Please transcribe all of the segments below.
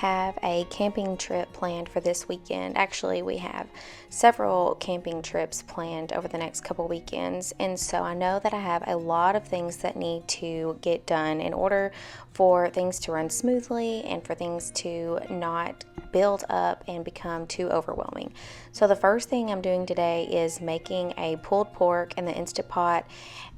have a camping trip planned for this weekend. Actually, we have several camping trips planned over the next couple weekends, and so I know that I have a lot of things that need to get done in order for things to run smoothly and for things to not build up and become too overwhelming. So the first thing I'm doing today is making a pulled pork in the Instant Pot,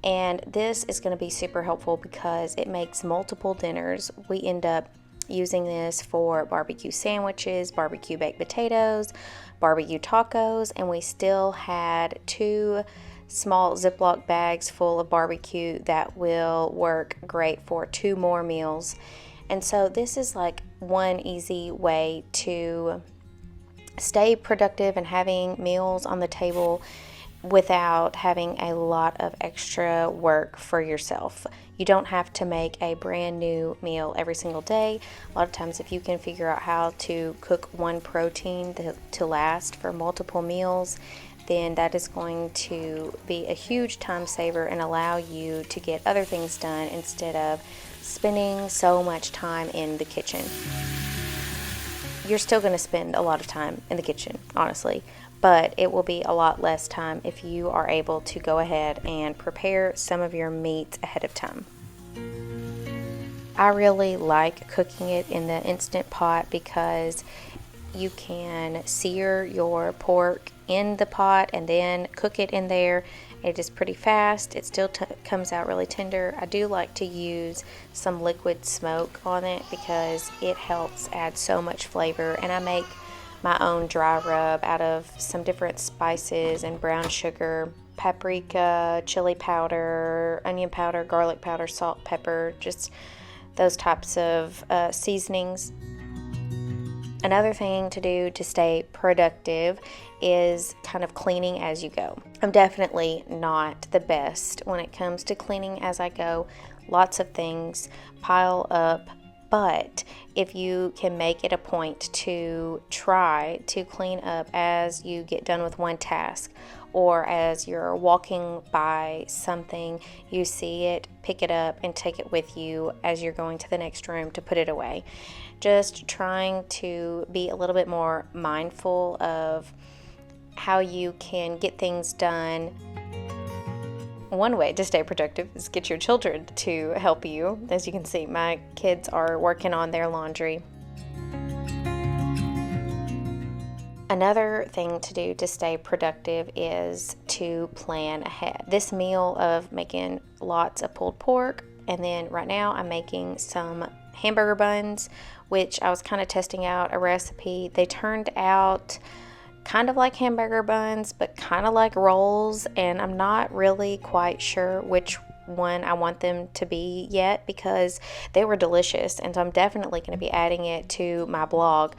and this is going to be super helpful because it makes multiple dinners. We end up using this for barbecue sandwiches, barbecue baked potatoes, barbecue tacos, and we still had 2 small Ziploc bags full of barbecue that will work great for 2 more meals. And so this is like one easy way to stay productive and having meals on the table without having a lot of extra work for yourself. You don't have to make a brand new meal every single day. A lot of times if you can figure out how to cook one protein to last for multiple meals, then that is going to be a huge time saver and allow you to get other things done instead of spending so much time in the kitchen. You're still going to spend a lot of time in the kitchen, honestly, but it will be a lot less time if you are able to go ahead and prepare some of your meat ahead of time. I really like cooking it in the Instant Pot because you can sear your pork in the pot and then cook it in there. It is pretty fast. It still comes out really tender. I do like to use some liquid smoke on it because it helps add so much flavor, and I make my own dry rub out of some different spices and brown sugar, paprika, chili powder, onion powder, garlic powder, salt, pepper, just those types of seasonings. Another thing to do to stay productive is kind of cleaning as you go. I'm definitely not the best when it comes to cleaning as I go. Lots of things pile up. But if you can make it a point to try to clean up as you get done with one task, or as you're walking by something, you see it, pick it up and take it with you as you're going to the next room to put it away. Just trying to be a little bit more mindful of how you can get things done. One way to stay productive is get your children to help you. As you can see, my kids are working on their laundry. Another thing to do to stay productive is to plan ahead. This meal of making lots of pulled pork, and then right now I'm making some hamburger buns, which I was kind of testing out a recipe. They turned out kind of like hamburger buns, but kind of like rolls, and I'm not really quite sure which one I want them to be yet because they were delicious, and so I'm definitely going to be adding it to my blog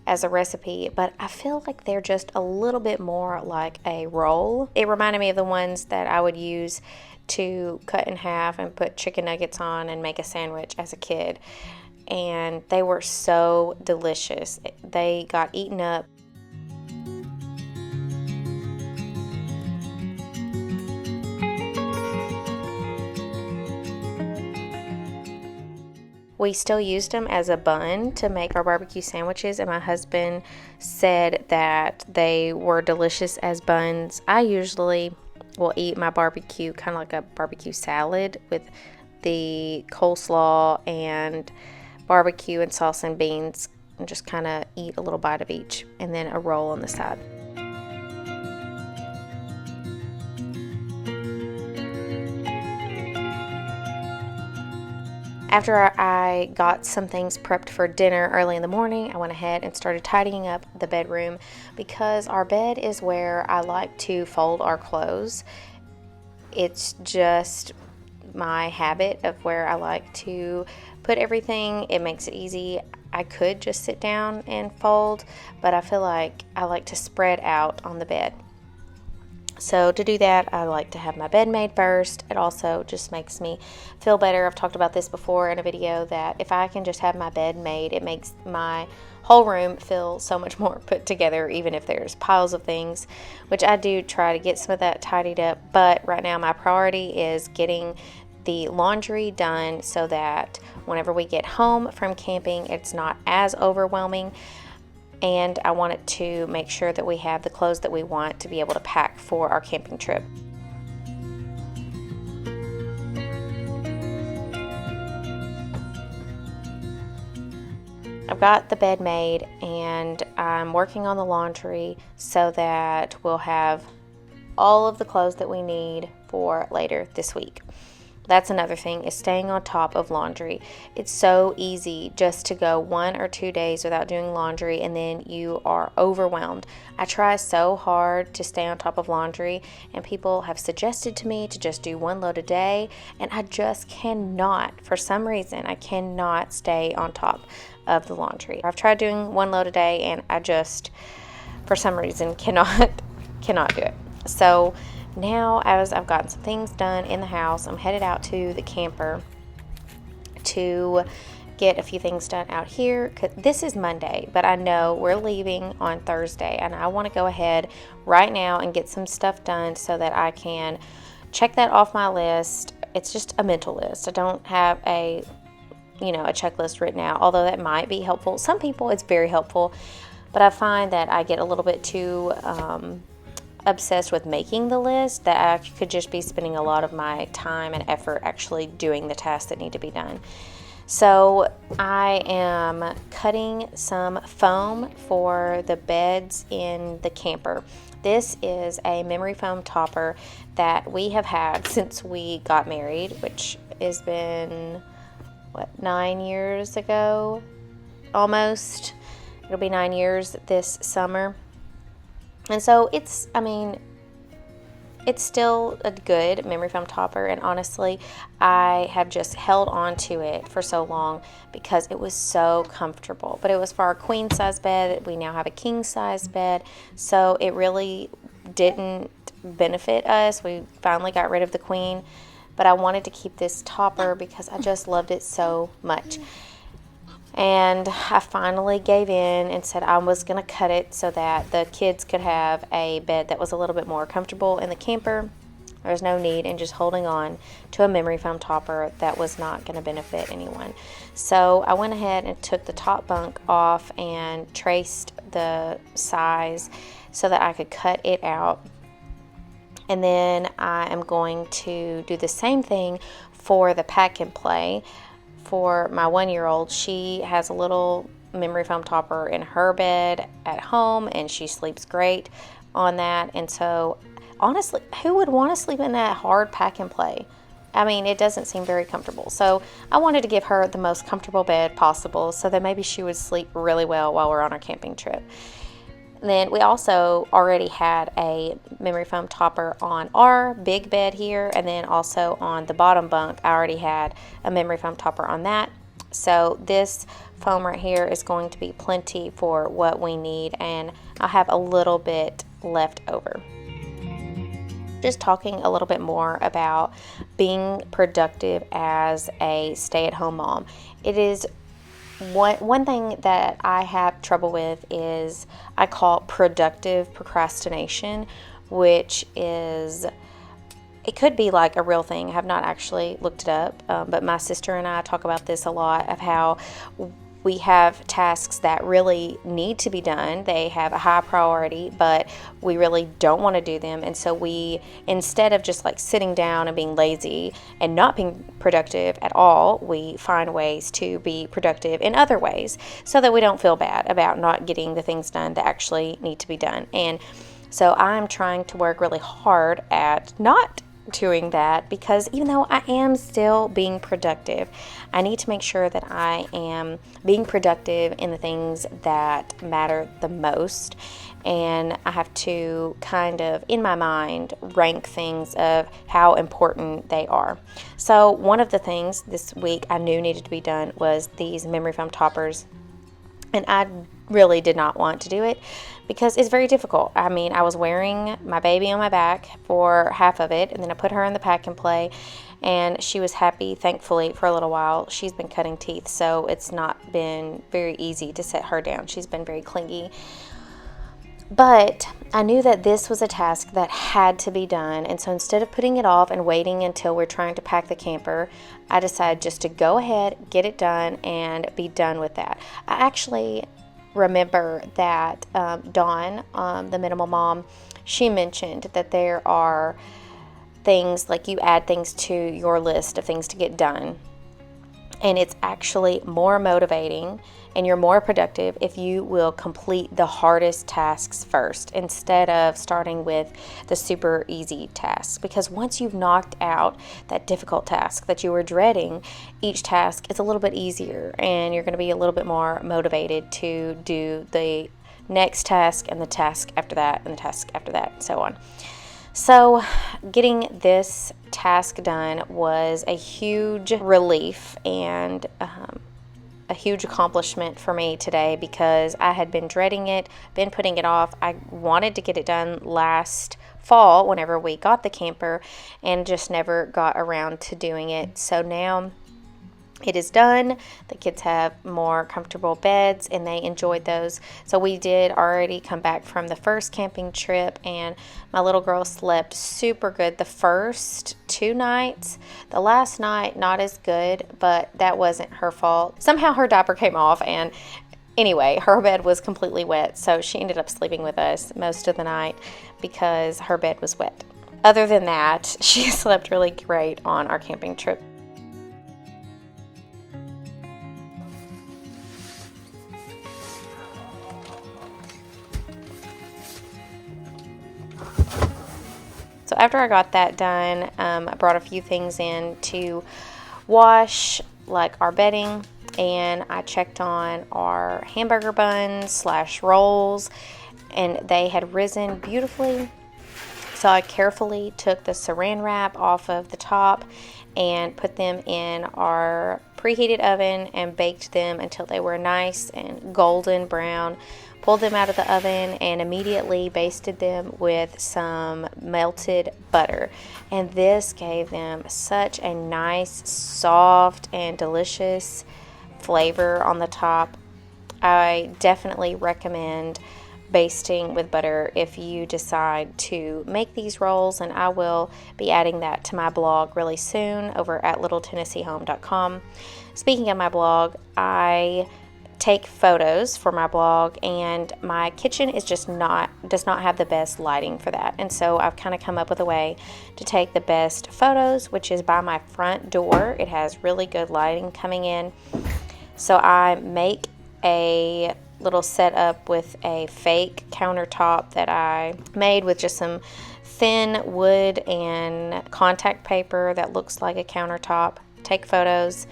as a recipe, but I feel like they're just a little bit more like a roll. It reminded me of the ones that I would use to cut in half and put chicken nuggets on and make a sandwich as a kid, and they were so delicious. They got eaten up. We still used them as a bun to make our barbecue sandwiches, and my husband said that they were delicious as buns. I usually will eat my barbecue kind of like a barbecue salad with the coleslaw and barbecue and sauce and beans, and just kind of eat a little bite of each and then a roll on the side. After I got some things prepped for dinner early in the morning, I went ahead and started tidying up the bedroom because our bed is where I like to fold our clothes. It's just my habit of where I like to put everything. It makes it easy. I could just sit down and fold, but I feel like I like to spread out on the bed. So to do that, I like to have my bed made first. It also just makes me feel better. I've talked about this before in a video that if I can just have my bed made, it makes my whole room feel so much more put together, even if there's piles of things, which I do try to get some of that tidied up. But right now my priority is getting the laundry done so that whenever we get home from camping, it's not as overwhelming. And I wanted to make sure that we have the clothes that we want to be able to pack for our camping trip. I've got the bed made and I'm working on the laundry so that we'll have all of the clothes that we need for later this week. That's another thing, is staying on top of laundry. It's so easy just to go 1 or 2 days without doing laundry and then you are overwhelmed. I try so hard to stay on top of laundry, and people have suggested to me to just do 1 load a day, and I just cannot. For some reason, I cannot stay on top of the laundry. I've tried doing 1 load a day and I just, for some reason, cannot do it. So now, as I've gotten some things done in the house, I'm headed out to the camper to get a few things done out here. This is Monday, but I know we're leaving on Thursday, and I want to go ahead right now and get some stuff done so that I can check that off my list. It's just a mental list. I don't have a checklist written out, although that might be helpful. Some people, it's very helpful, but I find that I get a little bit too obsessed with making the list, that I could just be spending a lot of my time and effort actually doing the tasks that need to be done. So I am cutting some foam for the beds in the camper. This is a memory foam topper that we have had since we got married, which has been 9 years ago, almost. It'll be 9 years this summer. And so it's still a good memory foam topper, and honestly, I have just held on to it for so long because it was so comfortable. But it was for our queen size bed. We now have a king size bed, so it really didn't benefit us. We finally got rid of the queen, but I wanted to keep this topper because I just loved it so much. And I finally gave in and said I was going to cut it so that the kids could have a bed that was a little bit more comfortable in the camper. There's no need in just holding on to a memory foam topper that was not going to benefit anyone. So I went ahead and took the top bunk off and traced the size so that I could cut it out. And then I am going to do the same thing for the pack and play. For my 1-year-old, she has a little memory foam topper in her bed at home, and she sleeps great on that. And so, honestly, who would want to sleep in that hard pack and play? I mean, it doesn't seem very comfortable. So I wanted to give her the most comfortable bed possible so that maybe she would sleep really well while we're on our camping trip. And then we also already had a memory foam topper on our big bed here, and then also on the bottom bunk, I already had a memory foam topper on that. So this foam right here is going to be plenty for what we need, and I'll have a little bit left over. Just talking a little bit more about being productive as a stay-at-home mom. It is one thing that I have trouble with is I call productive procrastination, which is, it could be like a real thing. I have not actually looked it up, but my sister and I talk about this a lot, of how we have tasks that really need to be done. They have a high priority, but we really don't want to do them. And so we, instead of just like sitting down and being lazy and not being productive at all, we find ways to be productive in other ways so that we don't feel bad about not getting the things done that actually need to be done. And so I'm trying to work really hard at not doing that, because even though I am still being productive, I need to make sure that I am being productive in the things that matter the most. And I have to kind of, in my mind, rank things of how important they are. So one of the things this week I knew needed to be done was these memory foam toppers. And I really did not want to do it because it's very difficult. I mean, I was wearing my baby on my back for half of it, and then I put her in the pack and play, and she was happy, thankfully, for a little while. She's been cutting teeth, so it's not been very easy to set her down. She's been very clingy. But I knew that this was a task that had to be done, and so instead of putting it off and waiting until we're trying to pack the camper, I decided just to go ahead, get it done, and be done with that. I actually remember that Dawn, the minimal mom, she mentioned that there are things like you add things to your list of things to get done, and it's actually more motivating and you're more productive if you will complete the hardest tasks first instead of starting with the super easy tasks. Because once you've knocked out that difficult task that you were dreading, each task is a little bit easier and you're going to be a little bit more motivated to do the next task and the task after that and the task after that and so on. So getting this task done was a huge relief and a huge accomplishment for me today because I had been dreading it, been putting it off. I wanted to get it done last fall whenever we got the camper and just never got around to doing it. So now it is done. The kids have more comfortable beds and they enjoyed those. So we did already come back from the first camping trip and my little girl slept super good the first 2 nights. The last night, not as good, but that wasn't her fault. Somehow her diaper came off and anyway, her bed was completely wet. So she ended up sleeping with us most of the night because her bed was wet. Other than that, she slept really great on our camping trip. So after I got that done, I brought a few things in to wash, like our bedding, and I checked on our hamburger buns / rolls, and they had risen beautifully. So I carefully took the saran wrap off of the top and put them in our preheated oven and baked them until they were nice and golden brown. Pulled them out of the oven and immediately basted them with some melted butter. And this gave them such a nice, soft, and delicious flavor on the top. I definitely recommend basting with butter if you decide to make these rolls, and I will be adding that to my blog really soon over at littletennessehome.com. Speaking of my blog, I take photos for my blog, and my kitchen is does not have the best lighting for that, and so I've kind of come up with a way to take the best photos, which is by my front door. It has really good lighting coming in, so I make a little setup with a fake countertop that I made with just some thin wood and contact paper that looks like a countertop. Take photos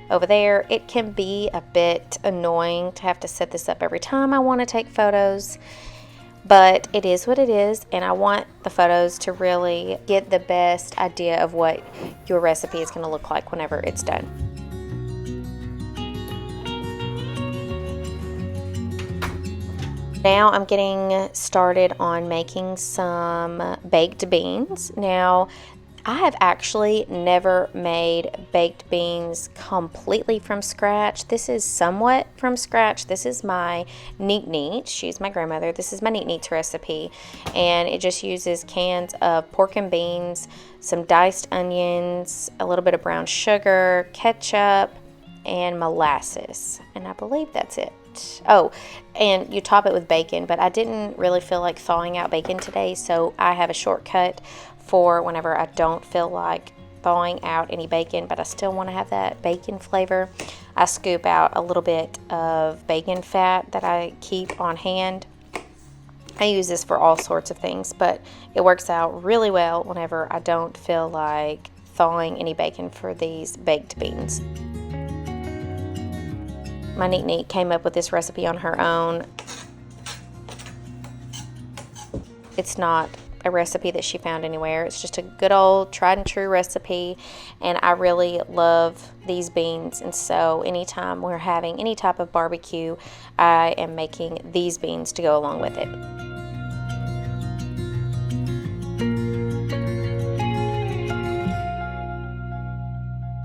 over there. It can be a bit annoying to have to set this up every time I want to take photos, but it is what it is, and I want the photos to really get the best idea of what your recipe is going to look like whenever it's done. Now I'm getting started on making some baked beans. Now, I have actually never made baked beans completely from scratch. This is somewhat from scratch. This is my Neat Neat. She's my grandmother. This is my Neat Neat's recipe, and it just uses cans of pork and beans, some diced onions, a little bit of brown sugar, ketchup, and molasses, and I believe that's it. Oh, and you top it with bacon, but I didn't really feel like thawing out bacon today, so I have a shortcut for whenever I don't feel like thawing out any bacon, but I still want to have that bacon flavor. I scoop out a little bit of bacon fat that I keep on hand. I use this for all sorts of things, but it works out really well whenever I don't feel like thawing any bacon for these baked beans. My Neat Neat came up with this recipe on her own. It's not a recipe that she found anywhere. It's just a good old tried and true recipe, and I really love these beans, and so anytime we're having any type of barbecue, I am making these beans to go along with it.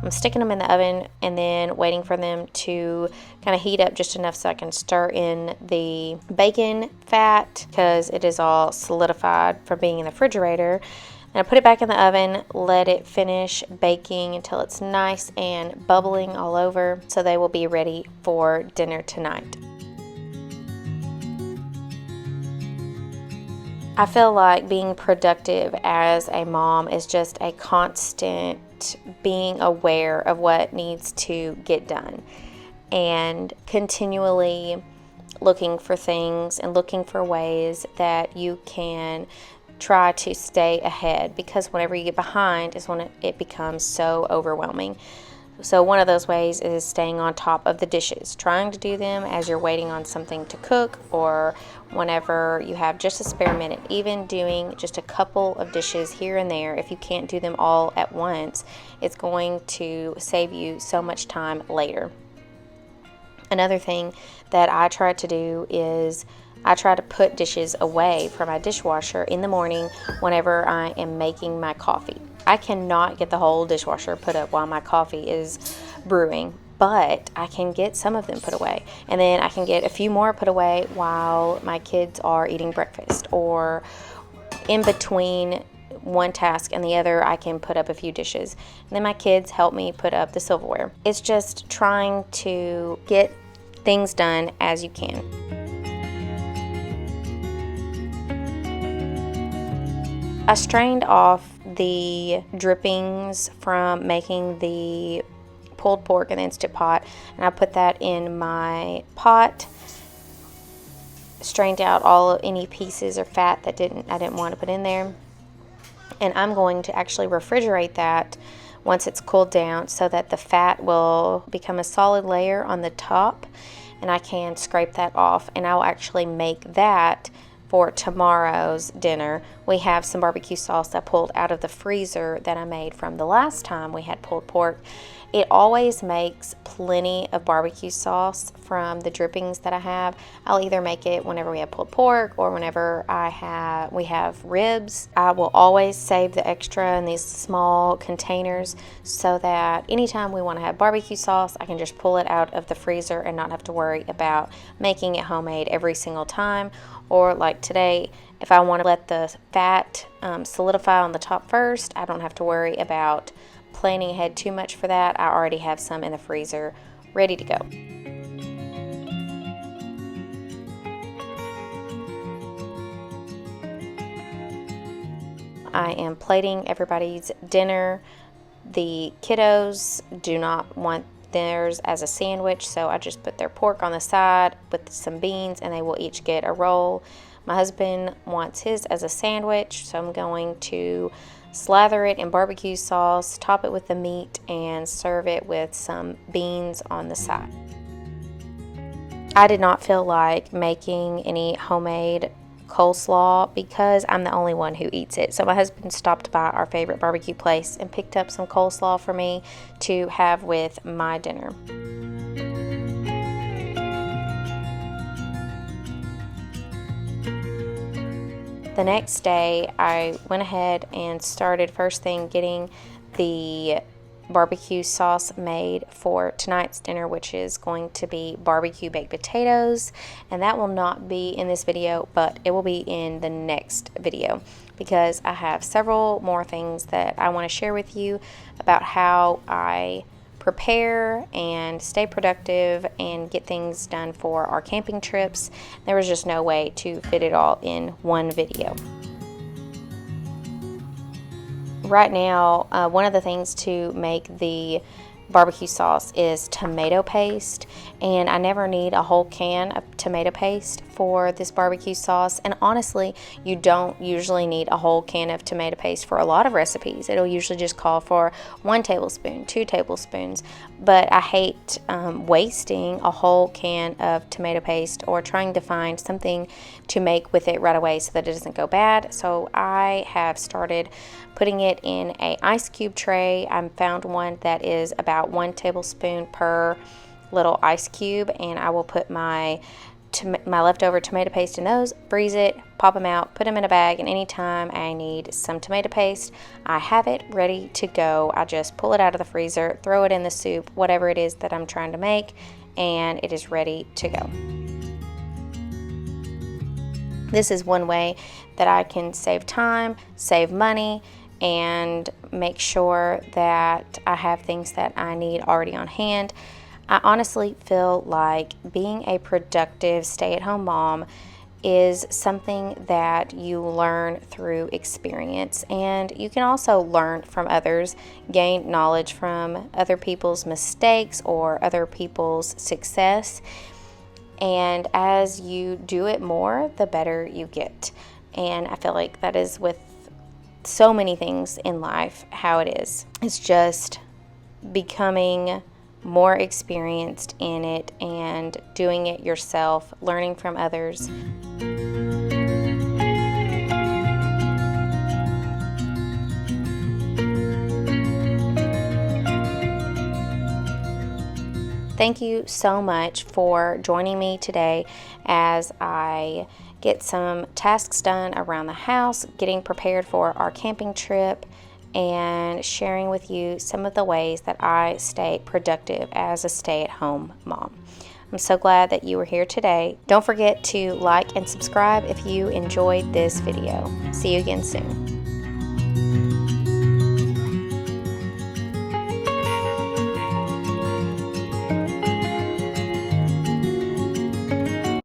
I'm sticking them in the oven and then waiting for them to kind of heat up just enough so I can stir in the bacon fat because it is all solidified from being in the refrigerator. And I put it back in the oven, let it finish baking until it's nice and bubbling all over, so they will be ready for dinner tonight. I feel like being productive as a mom is just a constant being aware of what needs to get done and continually looking for things and looking for ways that you can try to stay ahead, because whenever you get behind is when it becomes so overwhelming. So one of those ways is staying on top of the dishes, trying to do them as you're waiting on something to cook or whenever you have just a spare minute. Even doing just a couple of dishes here and there, if you can't do them all at once, it's going to save you so much time later. Another thing that I try to do is I try to put dishes away from my dishwasher in the morning whenever I am making my coffee. I cannot get the whole dishwasher put up while my coffee is brewing, but I can get some of them put away. And then I can get a few more put away while my kids are eating breakfast, or in between one task and the other, I can put up a few dishes. And then my kids help me put up the silverware. It's just trying to get things done as you can. I strained off the drippings from making the pulled pork in the Instant Pot, and I put that in my pot, strained out any pieces or fat that I didn't want to put in there, and I'm going to actually refrigerate that once it's cooled down so that the fat will become a solid layer on the top, and I can scrape that off, and I'll actually make that for tomorrow's dinner. We have some barbecue sauce I pulled out of the freezer that I made from the last time we had pulled pork. It always makes plenty of barbecue sauce from the drippings that I have. I'll either make it whenever we have pulled pork or whenever we have ribs. I will always save the extra in these small containers so that anytime we want to have barbecue sauce, I can just pull it out of the freezer and not have to worry about making it homemade every single time. Or like today, if I want to let the fat solidify on the top first, I don't have to worry about planning ahead too much for that. I already have some in the freezer ready to go. I am plating everybody's dinner. The kiddos do not want theirs as a sandwich, so I just put their pork on the side with some beans and they will each get a roll. My husband wants his as a sandwich, so I'm going to slather it in barbecue sauce, top it with the meat, and serve it with some beans on the side. I did not feel like making any homemade coleslaw because I'm the only one who eats it. So my husband stopped by our favorite barbecue place and picked up some coleslaw for me to have with my dinner. The next day, I went ahead and started first thing getting the barbecue sauce made for tonight's dinner, which is going to be barbecue baked potatoes, and that will not be in this video, but it will be in the next video because I have several more things that I want to share with you about how I prepare and stay productive and get things done for our camping trips. There was just no way to fit it all in one video. Right now, one of the things to make the barbecue sauce is tomato paste, and I never need a whole can of tomato paste for this barbecue sauce. And honestly, you don't usually need a whole can of tomato paste for a lot of recipes. It'll usually just call for 1 tablespoon, 2 tablespoons, but I hate wasting a whole can of tomato paste or trying to find something to make with it right away so that it doesn't go bad. So I have started putting it in an ice cube tray. I found one that is about 1 tablespoon per little ice cube, and I will put my my leftover tomato paste in those, freeze it, pop them out, put them in a bag, and anytime I need some tomato paste, I have it ready to go. I just pull it out of the freezer, throw it in the soup, whatever it is that I'm trying to make, and it is ready to go. This is one way that I can save time, save money, and make sure that I have things that I need already on hand. I honestly feel like being a productive stay-at-home mom is something that you learn through experience, and you can also learn from others, gain knowledge from other people's mistakes or other people's success. And as you do it more, the better you get. And I feel like that is with so many things in life how it is. It's just becoming more experienced in it and doing it yourself, learning from others. Thank you so much for joining me today as I get some tasks done around the house, getting prepared for our camping trip, and sharing with you some of the ways that I stay productive as a stay-at-home mom. I'm so glad that you were here today. Don't forget to like and subscribe if you enjoyed this video. See you again soon.